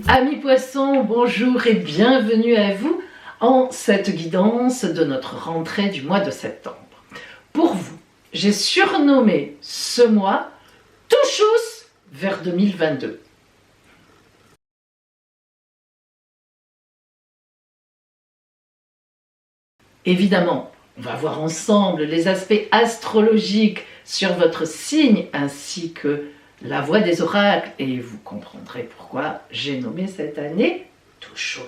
Amis poissons, bonjour et bienvenue à vous en cette guidance de notre rentrée du mois de septembre. Pour vous, j'ai surnommé ce mois Touchous vers 2022. Évidemment, on va voir ensemble les aspects astrologiques sur votre signe ainsi que la voix des oracles et vous comprendrez pourquoi j'ai nommé cette année Touchous.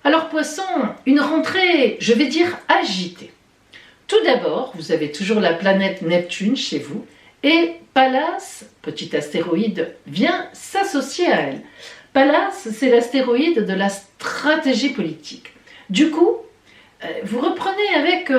Alors poisson, une rentrée, je vais dire agitée. Tout d'abord, vous avez toujours la planète Neptune chez vous et Pallas, petit astéroïde, vient s'associer à elle. Pallas, c'est l'astéroïde de la stratégie politique. Du coup, vous reprenez avec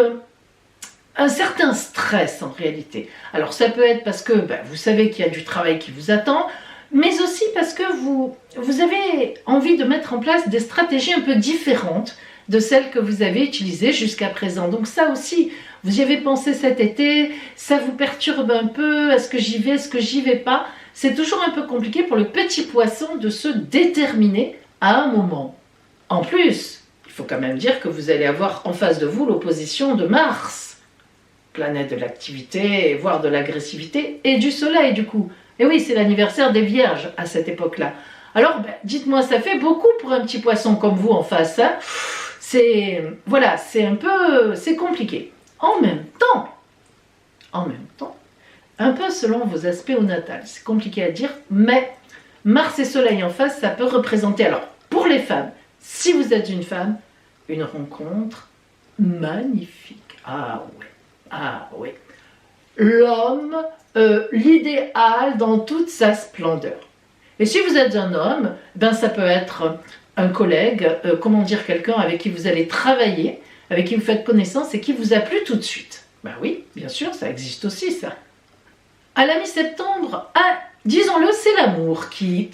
un certain stress en réalité. Alors ça peut être parce que vous savez qu'il y a du travail qui vous attend, mais aussi parce que vous avez envie de mettre en place des stratégies un peu différentes de celles que vous avez utilisées jusqu'à présent. Donc ça aussi, vous y avez pensé cet été, ça vous perturbe un peu, est-ce que j'y vais, est-ce que j'y vais pas? C'est toujours un peu compliqué pour le petit poisson de se déterminer à un moment. En plus, il faut quand même dire que vous allez avoir en face de vous l'opposition de Mars, planète de l'activité, voire de l'agressivité, et du Soleil du coup. Et oui, c'est l'anniversaire des Vierges à cette époque-là. Alors, dites-moi, ça fait beaucoup pour un petit poisson comme vous en face, hein? C'est compliqué. En même temps, un peu selon vos aspects au natal, c'est compliqué à dire, mais Mars et Soleil en face, ça peut représenter, alors pour les femmes, si vous êtes une femme, une rencontre magnifique. Ah ouais. L'homme, l'idéal dans toute sa splendeur. Et si vous êtes un homme, ça peut être un collègue, quelqu'un avec qui vous allez travailler, avec qui vous faites connaissance et qui vous a plu tout de suite. Oui, bien sûr, ça existe aussi ça. À la mi-septembre, disons-le, c'est l'amour qui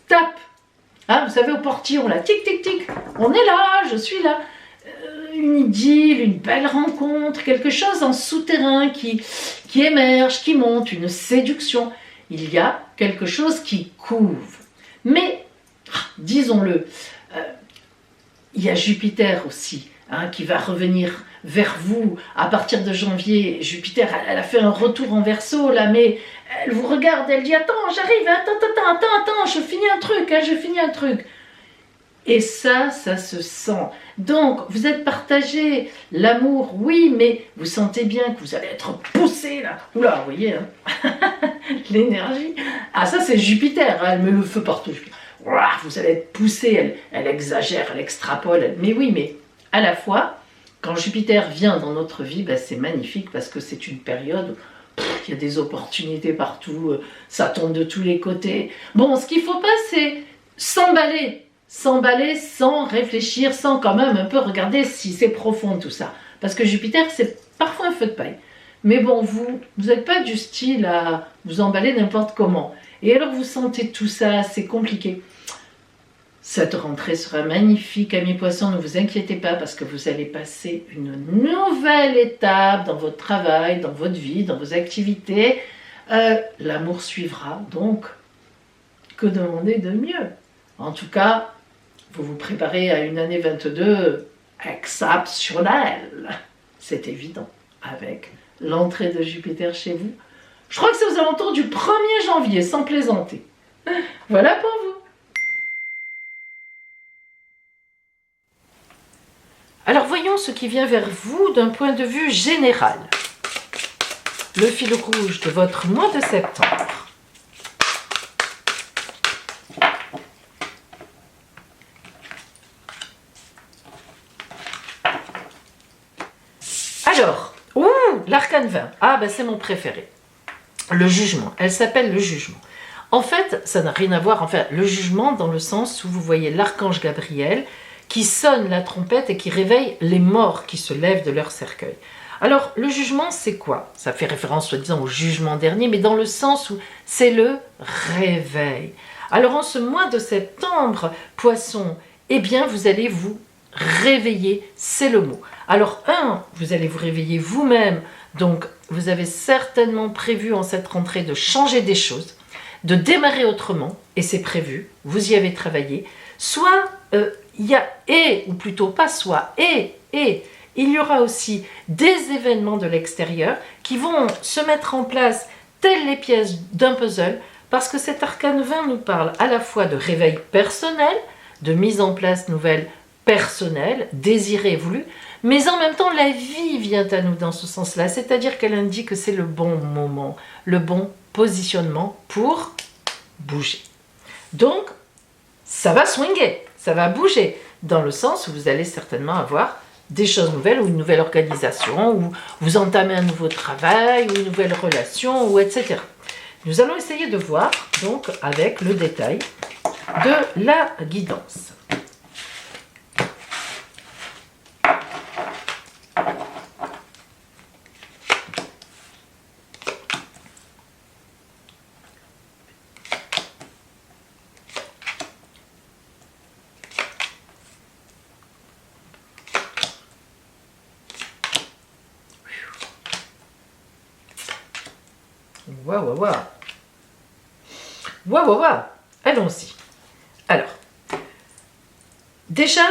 tape. Vous savez, au portillon, là, tic, tic, tic, on est là, je suis là. Une idylle, une belle rencontre, quelque chose en souterrain qui émerge, qui monte, une séduction. Il y a quelque chose qui couve. Mais, disons-le, il y a Jupiter aussi, qui va revenir vers vous à partir de janvier. Jupiter, elle a fait un retour en Verseau, là, mais elle vous regarde, elle dit « Attends, j'arrive, attends, je finis un truc. » Et ça se sent. Donc, vous êtes partagé, l'amour, oui, mais vous sentez bien que vous allez être poussé, là. Oula, vous voyez, l'énergie. Ça, c'est Jupiter, elle met le feu partout. Vous allez être poussé, elle exagère, elle extrapole. Mais oui, mais à la fois, quand Jupiter vient dans notre vie, c'est magnifique parce que c'est une période où il y a des opportunités partout, ça tombe de tous les côtés. Bon, ce qu'il ne faut pas, c'est s'emballer sans réfléchir, sans quand même un peu regarder si c'est profond tout ça. Parce que Jupiter, c'est parfois un feu de paille. Mais bon, vous n'êtes pas du style à vous emballer n'importe comment. Et alors vous sentez tout ça, c'est compliqué. Cette rentrée sera magnifique, amis poissons, ne vous inquiétez pas parce que vous allez passer une nouvelle étape dans votre travail, dans votre vie, dans vos activités. L'amour suivra, donc que demander de mieux? En tout cas, vous vous préparez à une année 22 exceptionnelle. C'est évident, avec l'entrée de Jupiter chez vous. Je crois que c'est aux alentours du 1er janvier, sans plaisanter. Voilà pour vous. Alors voyons ce qui vient vers vous d'un point de vue général. Le fil rouge de votre mois de septembre. Alors, l'arcane 20. C'est mon préféré. Le jugement. Elle s'appelle le jugement. En fait, ça n'a rien à voir. Le jugement dans le sens où vous voyez l'archange Gabriel qui sonne la trompette et qui réveille les morts qui se lèvent de leur cercueil. Alors, le jugement, c'est quoi? Ça fait référence, soi-disant, au jugement dernier, mais dans le sens où c'est le réveil. Alors, en ce mois de septembre, Poisson, vous allez vous réveiller, c'est le mot. Alors vous allez vous réveiller vous-même, donc vous avez certainement prévu en cette rentrée de changer des choses, de démarrer autrement, et c'est prévu, vous y avez travaillé. Soit il y a ou plutôt pas soit, il y aura aussi des événements de l'extérieur qui vont se mettre en place telles les pièces d'un puzzle, parce que cet arcane 20 nous parle à la fois de réveil personnel, de mise en place nouvelle personnelle, désirée et voulue, mais en même temps la vie vient à nous dans ce sens-là, c'est-à-dire qu'elle indique que c'est le bon moment, le bon positionnement pour bouger. Donc, ça va swinguer, ça va bouger, dans le sens où vous allez certainement avoir des choses nouvelles, ou une nouvelle organisation, ou vous entamez un nouveau travail, ou une nouvelle relation, ou etc. Nous allons essayer de voir, donc, avec le détail de la guidance. Waouh. Allons-y. Alors, déjà,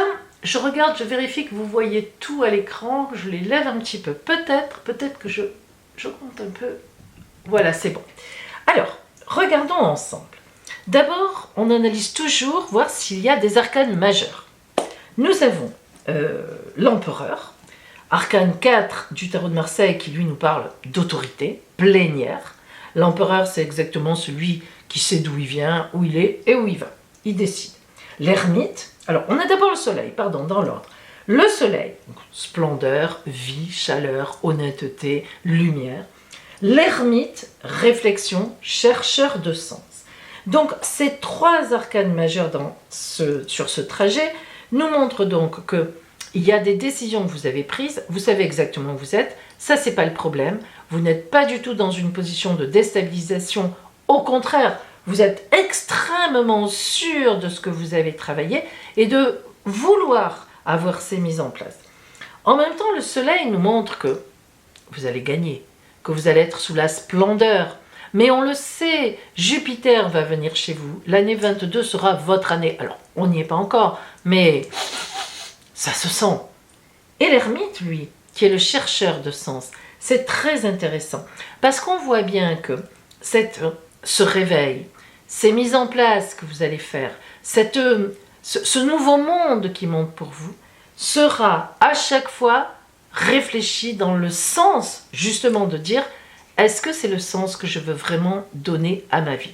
je regarde, je vérifie que vous voyez tout à l'écran, je les lève un petit peu. Peut-être que je compte un peu. Voilà, c'est bon. Alors, regardons ensemble. D'abord, on analyse toujours, voir s'il y a des arcanes majeurs. Nous avons l'empereur, arcane 4 du tarot de Marseille, qui lui nous parle d'autorité plénière. L'empereur, c'est exactement celui qui sait d'où il vient, où il est et où il va. Il décide. L'ermite, alors on a d'abord le soleil, dans l'ordre. Le soleil, splendeur, vie, chaleur, honnêteté, lumière. L'ermite, réflexion, chercheur de sens. Donc ces trois arcanes majeurs sur ce trajet nous montrent donc que il y a des décisions que vous avez prises, vous savez exactement où vous êtes, ça c'est pas le problème, vous n'êtes pas du tout dans une position de déstabilisation, au contraire, vous êtes extrêmement sûr de ce que vous avez travaillé et de vouloir avoir ces mises en place. En même temps, le soleil nous montre que vous allez gagner, que vous allez être sous la splendeur, mais on le sait, Jupiter va venir chez vous, l'année 22 sera votre année, alors on n'y est pas encore, mais ça se sent. Et l'ermite, lui, qui est le chercheur de sens, c'est très intéressant, parce qu'on voit bien que ce réveil, ces mises en place que vous allez faire, ce nouveau monde qui monte pour vous, sera à chaque fois réfléchi dans le sens, justement, de dire, est-ce que c'est le sens que je veux vraiment donner à ma vie,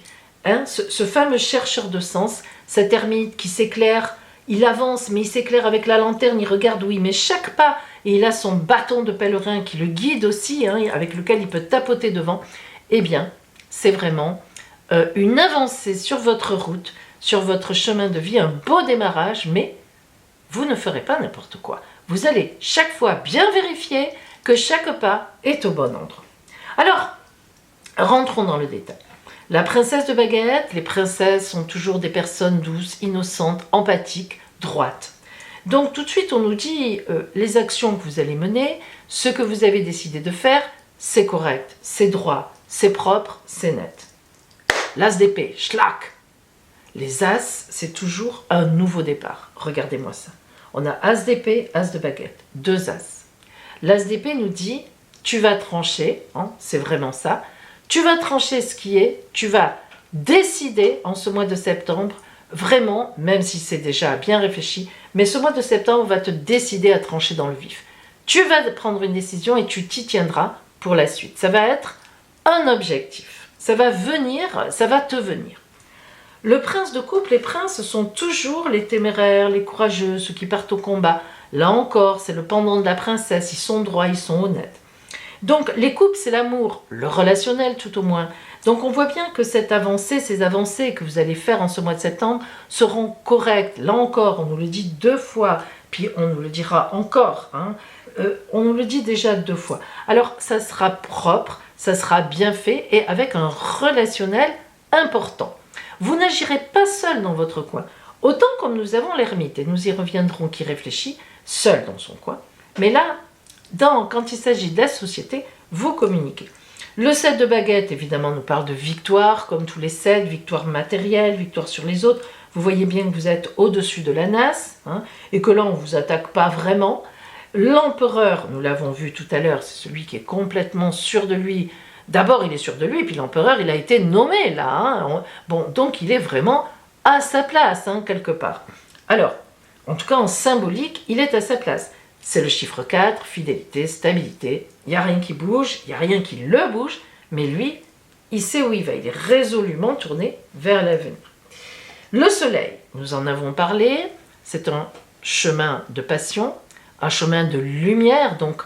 ce fameux chercheur de sens, cet ermite qui s'éclaire, il avance, mais il s'éclaire avec la lanterne, il regarde où il met chaque pas, et il a son bâton de pèlerin qui le guide aussi, avec lequel il peut tapoter devant. Eh bien, c'est vraiment une avancée sur votre route, sur votre chemin de vie, un beau démarrage, mais vous ne ferez pas n'importe quoi. Vous allez chaque fois bien vérifier que chaque pas est au bon endroit. Alors, rentrons dans le détail. La princesse de baguette, les princesses sont toujours des personnes douces, innocentes, empathiques, droites. Donc tout de suite on nous dit les actions que vous allez mener, ce que vous avez décidé de faire, c'est correct, c'est droit, c'est propre, c'est net. L'as d'épée, schlac. Les as, c'est toujours un nouveau départ. Regardez-moi ça. On a as d'épée, as de baguette, deux as. L'as d'épée nous dit, tu vas trancher, c'est vraiment ça, tu vas trancher ce qui est, tu vas décider en ce mois de septembre, vraiment, même si c'est déjà bien réfléchi, mais ce mois de septembre va te décider à trancher dans le vif. Tu vas prendre une décision et tu t'y tiendras pour la suite. Ça va être un objectif. Ça va te venir. Le prince de coupe, les princes sont toujours les téméraires, les courageux, ceux qui partent au combat. Là encore, c'est le pendant de la princesse, ils sont droits, ils sont honnêtes. Donc les coupes, c'est l'amour, le relationnel tout au moins. Donc on voit bien que ces avancées que vous allez faire en ce mois de septembre seront correctes. Là encore, on nous le dit 2 fois, puis on nous le dira encore. On nous le dit déjà 2 fois. Alors ça sera propre, ça sera bien fait et avec un relationnel important. Vous n'agirez pas seul dans votre coin. Autant comme nous avons l'ermite, et nous y reviendrons, qui réfléchit seul dans son coin. Mais là, quand il s'agit de la société, vous communiquez. Le 7 de baguette, évidemment, nous parle de victoire, comme tous les 7, victoire matérielle, victoire sur les autres. Vous voyez bien que vous êtes au-dessus de la nasse, hein, et que là, on ne vous attaque pas vraiment. L'empereur, nous l'avons vu tout à l'heure, c'est celui qui est complètement sûr de lui. D'abord, il est sûr de lui, puis l'empereur, il a été nommé là. Hein. Bon, donc, il est vraiment à sa place, hein, quelque part. Alors, en tout cas, en symbolique, il est à sa place. C'est le chiffre 4, fidélité, stabilité. Il n'y a rien qui bouge, il n'y a rien qui le bouge, mais lui, il sait où il va. Il est résolument tourné vers l'avenir. Le soleil, nous en avons parlé, c'est un chemin de passion, un chemin de lumière, donc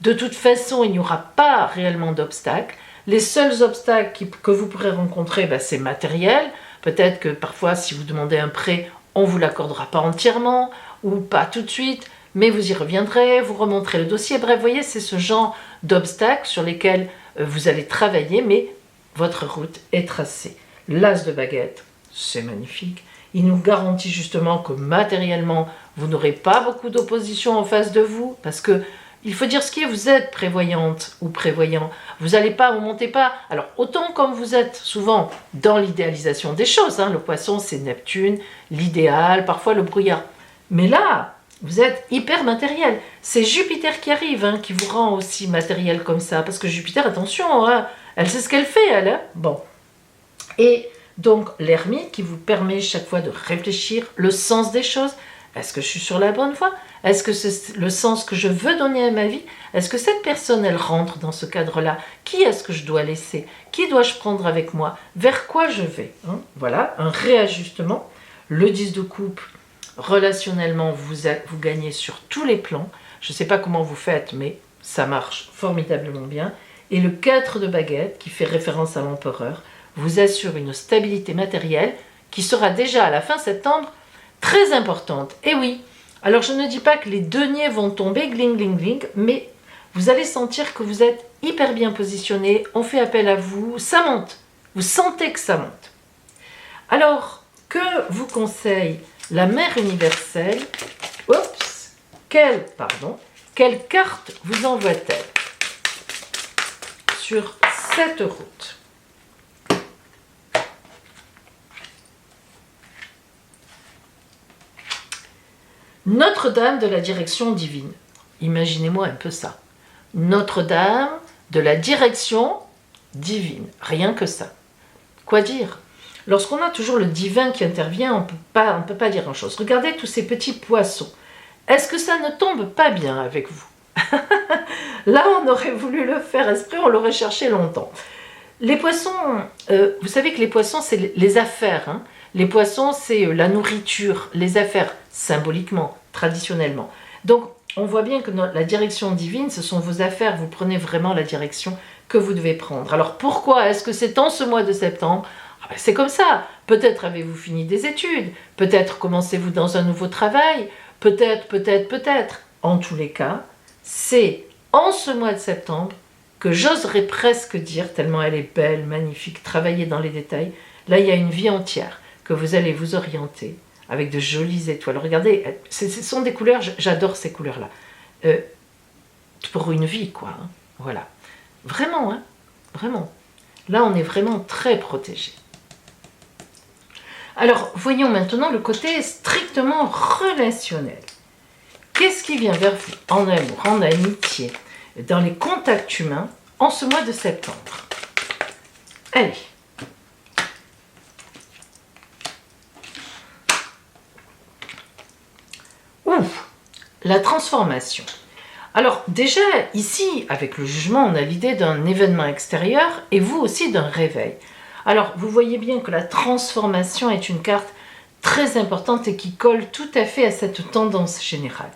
de toute façon, il n'y aura pas réellement d'obstacles. Les seuls obstacles que vous pourrez rencontrer, c'est matériel. Peut-être que parfois, si vous demandez un prêt, on ne vous l'accordera pas entièrement, ou pas tout de suite, mais vous y reviendrez, vous remonterez le dossier. Bref, vous voyez, c'est ce genre d'obstacles sur lesquels vous allez travailler, mais votre route est tracée. L'as de baguette, c'est magnifique. Il nous garantit justement que matériellement, vous n'aurez pas beaucoup d'opposition en face de vous, parce que il faut dire ce qui est, vous êtes prévoyante ou prévoyant. Vous n'allez pas, vous montez pas. Alors, autant comme vous êtes souvent dans l'idéalisation des choses, hein, le poisson, c'est Neptune, l'idéal, parfois le brouillard. Mais là, vous êtes hyper matériel. C'est Jupiter qui arrive, hein, qui vous rend aussi matériel comme ça. Parce que Jupiter, attention, hein, elle sait ce qu'elle fait, elle. Hein. Bon. Et donc, l'ermite qui vous permet chaque fois de réfléchir le sens des choses. Est-ce que je suis sur la bonne voie? Est-ce que c'est le sens que je veux donner à ma vie? Est-ce que cette personne, elle rentre dans ce cadre-là? Qui est-ce que je dois laisser? Qui dois-je prendre avec moi? Vers quoi je vais, hein? Voilà, un réajustement. Le 10 de coupe, relationnellement, vous gagnez sur tous les plans. Je ne sais pas comment vous faites, mais ça marche formidablement bien. Et le 4 de baguette, qui fait référence à l'empereur, vous assure une stabilité matérielle qui sera déjà à la fin septembre très importante. Et oui, alors je ne dis pas que les deniers vont tomber, gling, gling, gling, mais vous allez sentir que vous êtes hyper bien positionné, on fait appel à vous, ça monte. Vous sentez que ça monte. Alors, que vous conseille la mère universelle? Quelle carte vous envoie-t-elle sur cette route? Notre-Dame de la direction divine. Imaginez-moi un peu ça. Notre-Dame de la direction divine. Rien que ça. Quoi dire? Lorsqu'on a toujours le divin qui intervient, on ne peut pas dire grand-chose. Regardez tous ces petits poissons. Est-ce que ça ne tombe pas bien avec vous? Là, on aurait voulu le faire esprit, on l'aurait cherché longtemps. Les poissons, vous savez que les poissons, c'est les affaires. Hein. Les poissons, c'est la nourriture, les affaires, symboliquement, traditionnellement. Donc, on voit bien que la direction divine, ce sont vos affaires. Vous prenez vraiment la direction que vous devez prendre. Alors, pourquoi est-ce que c'est en ce mois de septembre? C'est comme ça. Peut-être avez-vous fini des études. Peut-être commencez-vous dans un nouveau travail. Peut-être. En tous les cas, c'est en ce mois de septembre que j'oserais presque dire, tellement elle est belle, magnifique, travailler dans les détails. Là, il y a une vie entière que vous allez vous orienter avec de jolies étoiles. Regardez, ce sont des couleurs, j'adore ces couleurs-là. Pour une vie, quoi. Hein. Voilà. Vraiment, hein. Vraiment. Là, on est vraiment très protégé. Alors, voyons maintenant le côté strictement relationnel. Qu'est-ce qui vient vers vous en amour, en amitié, dans les contacts humains, en ce mois de septembre? Allez. La transformation. Alors déjà, ici, avec le jugement, on a l'idée d'un événement extérieur et vous aussi d'un réveil. Alors, vous voyez bien que la transformation est une carte très importante et qui colle tout à fait à cette tendance générale.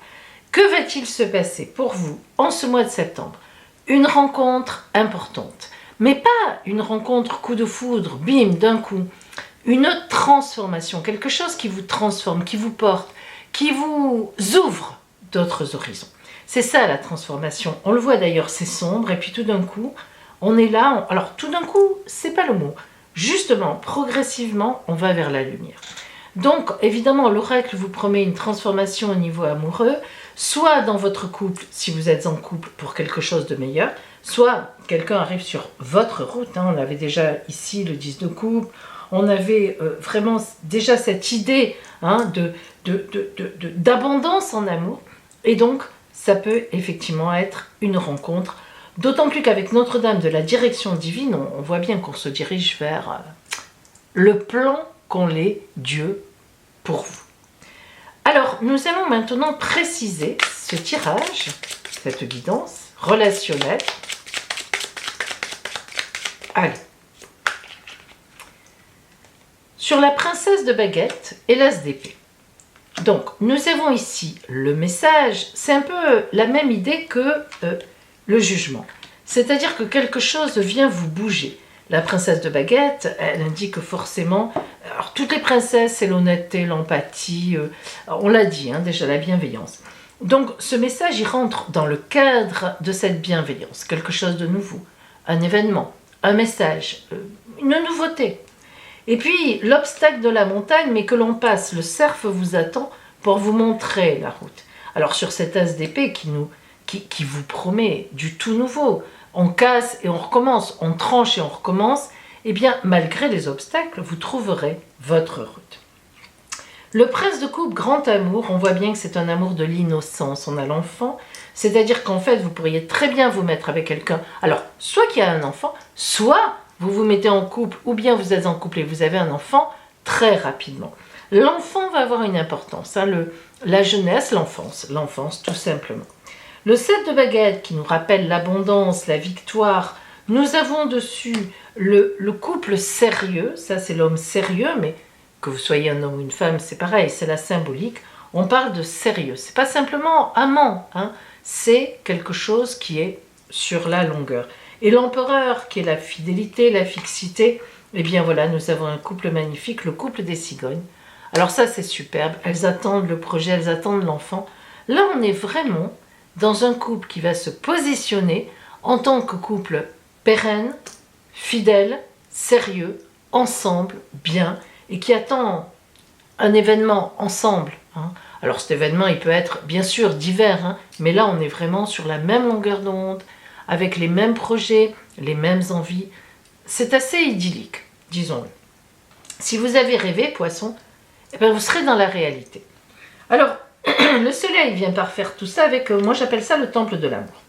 Que va-t-il se passer pour vous en ce mois de septembre? Une rencontre importante, mais pas une rencontre coup de foudre, bim, d'un coup. Une transformation, quelque chose qui vous transforme, qui vous porte, qui vous ouvre d'autres horizons. C'est ça la transformation. On le voit d'ailleurs, c'est sombre et puis tout d'un coup, on est là. Alors tout d'un coup, c'est pas le mot. Justement, progressivement, on va vers la lumière. Donc, évidemment, l'oracle vous promet une transformation au niveau amoureux, soit dans votre couple, si vous êtes en couple, pour quelque chose de meilleur, soit quelqu'un arrive sur votre route. On avait déjà ici le 10 de coupe, on avait vraiment déjà cette idée d'abondance en amour, et donc ça peut effectivement être une rencontre, d'autant plus qu'avec Notre-Dame de la direction divine, on voit bien qu'on se dirige vers le plan qu'ont les dieux pour vous. Alors, nous allons maintenant préciser ce tirage, cette guidance relationnelle. Allez. Sur la princesse de baguette et l'as d'épée. Donc, nous avons ici le message. C'est un peu la même idée que le jugement. C'est-à-dire que quelque chose vient vous bouger. La princesse de baguette, elle indique forcément... Alors, toutes les princesses, c'est l'honnêteté, l'empathie, on l'a dit, déjà la bienveillance. Donc, ce message, il rentre dans le cadre de cette bienveillance. Quelque chose de nouveau, un événement, un message, une nouveauté. Et puis, l'obstacle de la montagne, mais que l'on passe, le cerf vous attend pour vous montrer la route. Alors, sur cet as d'épée qui vous promet du tout nouveau, on casse et on recommence, on tranche et on recommence, eh bien, malgré les obstacles, vous trouverez votre route. Le prince de coupe, grand amour, on voit bien que c'est un amour de l'innocence. On a l'enfant, c'est-à-dire qu'en fait, vous pourriez très bien vous mettre avec quelqu'un. Alors, soit qu'il y a un enfant, soit vous vous mettez en couple, ou bien vous êtes en couple et vous avez un enfant très rapidement. L'enfant va avoir une importance, la jeunesse, l'enfance tout simplement. Le 7 de baguette qui nous rappelle l'abondance, la victoire. Nous avons dessus le couple sérieux, ça c'est l'homme sérieux, mais que vous soyez un homme ou une femme, c'est pareil, c'est la symbolique. On parle de sérieux, c'est pas simplement amant, c'est quelque chose qui est sur la longueur. Et l'empereur, qui est la fidélité, la fixité, eh bien voilà, nous avons un couple magnifique, le couple des cigognes. Alors ça c'est superbe, elles attendent le projet, elles attendent l'enfant. Là on est vraiment dans un couple qui va se positionner en tant que couple pérenne, fidèle, sérieux, ensemble, bien, et qui attend un événement ensemble. Alors cet événement, il peut être bien sûr divers, mais là on est vraiment sur la même longueur d'onde, avec les mêmes projets, les mêmes envies. C'est assez idyllique, disons-le. Si vous avez rêvé, poisson, eh bien vous serez dans la réalité. Alors, le soleil vient parfaire tout ça avec, moi j'appelle ça le temple de l'amour.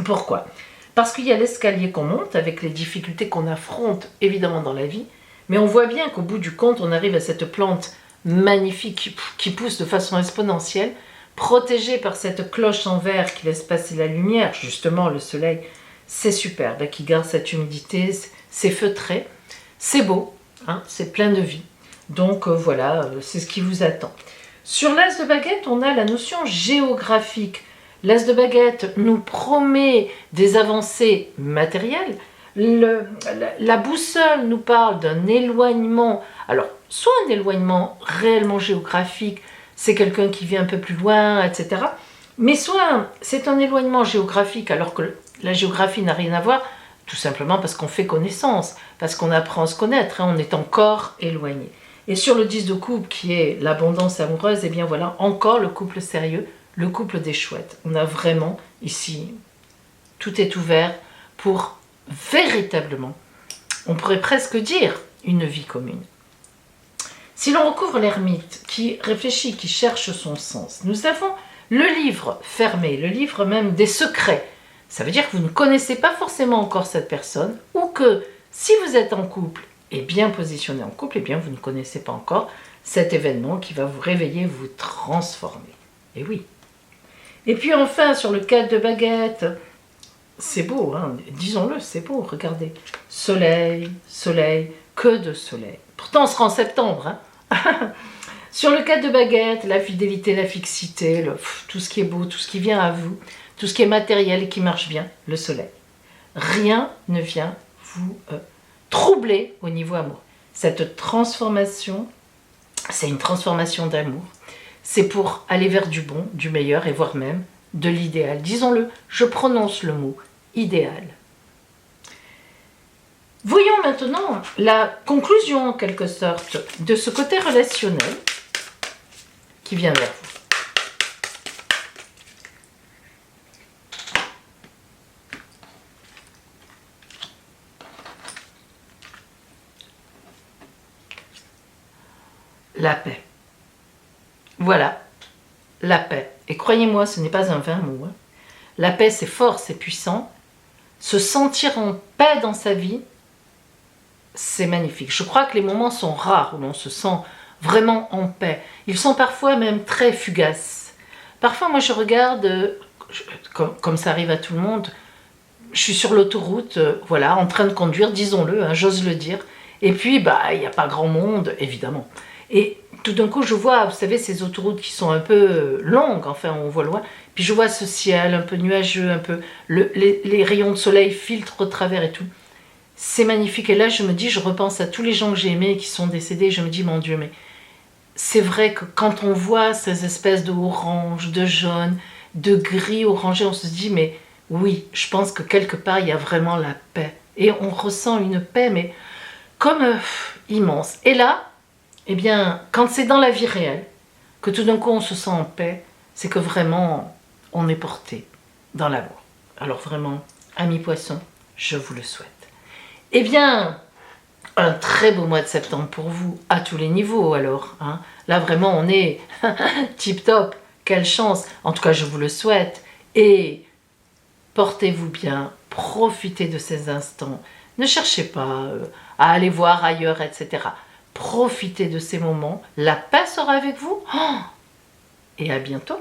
Pourquoi ? Parce qu'il y a l'escalier qu'on monte avec les difficultés qu'on affronte évidemment dans la vie, mais on voit bien qu'au bout du compte, on arrive à cette plante magnifique qui pousse de façon exponentielle, protégée par cette cloche en verre qui laisse passer la lumière, justement le soleil, c'est superbe, qui garde cette humidité, c'est feutré, c'est beau, c'est plein de vie. Donc voilà, c'est ce qui vous attend. Sur l'as de baguette, on a la notion géographique. L'as de baguette nous promet des avancées matérielles. La boussole nous parle d'un éloignement. Alors, soit un éloignement réellement géographique, c'est quelqu'un qui vit un peu plus loin, etc. Mais soit c'est un éloignement géographique alors que la géographie n'a rien à voir, tout simplement parce qu'on fait connaissance, parce qu'on apprend à se connaître, on est encore éloigné. Et sur le 10 de coupe qui est l'abondance amoureuse, eh bien voilà, encore le couple sérieux, le couple des chouettes. On a vraiment ici, tout est ouvert pour véritablement, on pourrait presque dire, une vie commune. Si l'on recouvre l'ermite qui réfléchit, qui cherche son sens, nous avons le livre fermé, le livre même des secrets. Ça veut dire que vous ne connaissez pas forcément encore cette personne, ou que si vous êtes en couple et bien positionné en couple, eh bien vous ne connaissez pas encore cet événement qui va vous réveiller, vous transformer. Et oui. Et puis enfin, sur le 4 de baguette, c'est beau, disons-le, c'est beau, regardez. Soleil, soleil, que de soleil. Pourtant, on sera en septembre. Sur le 4 de baguette, la fidélité, la fixité, tout ce qui est beau, tout ce qui vient à vous, tout ce qui est matériel et qui marche bien, le soleil. Rien ne vient vous troubler au niveau amour. Cette transformation, c'est une transformation d'amour. C'est pour aller vers du bon, du meilleur et voire même de l'idéal. Disons-le, je prononce le mot idéal. Voyons maintenant la conclusion en quelque sorte de ce côté relationnel qui vient vers vous. La paix. Voilà, la paix. Et croyez-moi, ce n'est pas un vain mot. Hein. La paix, c'est fort, c'est puissant. Se sentir en paix dans sa vie, c'est magnifique. Je crois que les moments sont rares où l'on se sent vraiment en paix. Ils sont parfois même très fugaces. Parfois, moi, je regarde, comme ça arrive à tout le monde, je suis sur l'autoroute, voilà, en train de conduire, disons-le, hein, j'ose le dire. Et puis, bah, il n'y a pas grand monde, évidemment. Et tout d'un coup, je vois, vous savez, ces autoroutes qui sont un peu longues, enfin, on voit loin. Puis je vois ce ciel un peu nuageux, un peu les rayons de soleil filtrent au travers et tout. C'est magnifique. Et là, je me dis, je repense à tous les gens que j'ai aimés et qui sont décédés. Je me dis, mon Dieu, mais c'est vrai que quand on voit ces espèces de orange, de jaune, de gris orangé, on se dit, mais oui, je pense que quelque part, il y a vraiment la paix. Et on ressent une paix, mais comme immense. Et là, eh bien, quand c'est dans la vie réelle, que tout d'un coup on se sent en paix, c'est que vraiment on est porté dans l'amour. Alors vraiment, amis poissons, je vous le souhaite. Eh bien, un très beau mois de septembre pour vous, à tous les niveaux alors. Hein. Là vraiment on est tip top, quelle chance. En tout cas je vous le souhaite. Et portez-vous bien, profitez de ces instants. Ne cherchez pas à aller voir ailleurs, etc. Profitez de ces moments, la paix sera avec vous. Oh, et à bientôt.